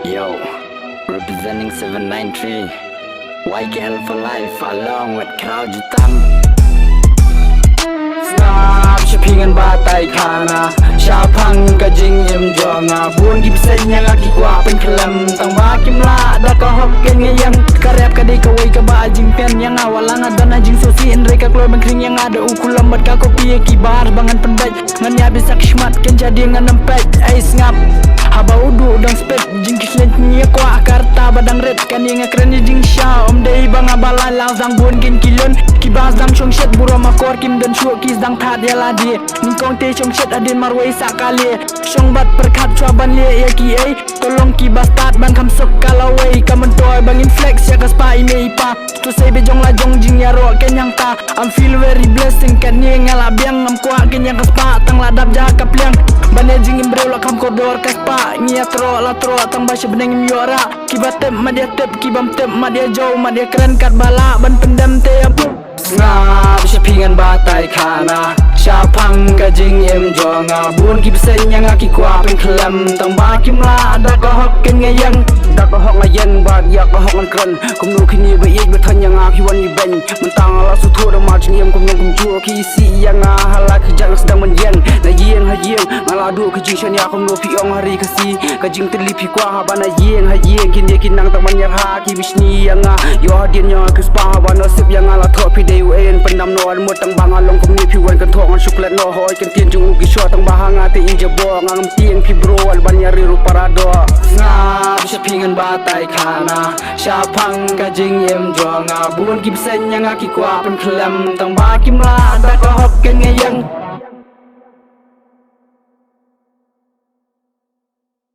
Yo, representing 793 YKL for life along with crowd Jutang. Snap Shapingan batai kana Shapang kajing im jonga Buon gibsen yang aki kuapin kelam Tang bakim la da ko hokken yang Karyap kadai kawai ka ba ajing pen yang awalang ada najing sosi Indre ka keluar bengkring yang ada uku lambat ka kopi kibar bangan pendai Ngan ya bisa kishmat ken jadi ngan nempet Ais ngap Haba udu udang spet jingkis lentnya kuah karta badang red kan yang keren jing sha om dei bang abalan lang zang bun kin kilon kibas dang chong shet buro makor kim dan shu kis dang that ya ladi ning kong te chong shet adin marwai sakale chong bat perkat chuaban le ya ki ai tolong kibas tat ban kam sok kalawai kamen toy bangin flex ya kas pa ime ipa to say be jong la jong jing ya ro ken yang ta I'm feel very blessing kan ni ngala biang am kuah ken yang kas pa tang ladap ja kapliang bane jing imbreu la kam kodor kas pa Ngia tro la tro tang basya beneng im yora Kibat tep ma dia tep kibam tep ma dia jauh ma dia keren kat bala ban pendam te Ngap shapingan batai kana Shapang kajing im jonga Buon kibsen yang aki kuapin kelam Tang bakim la da ko hokken ngayang Da ko hok ngayang bag ya ko hok ngan keren Kum nu kini ba ik betan yang aki wan i beng Mentang ala su thu da ma chingiem kum nong kum chua ki si yang hala kejang sedang menyeng Na yeng ha yeng ngala du kejing shan ya kum nu pi ong hari kasi Kajing terlipi kuah habana yeng ha yeng Kini kinang tak manyar ha ki bisni yang yo hadin yang kespa habana sip yang ala thok pi de en pendam no an mut tang bang along kum ni pi wan kan thok an shuklat no hoy kan tien jung ugi shot tang bahanga te inje bo ngam tieng pi bro al ban yari ru parado ngap shapingan batai kana shapang kajing em jonga buon kibsen yang aki kuapin kelam tang bakim la da ko hokken ngayang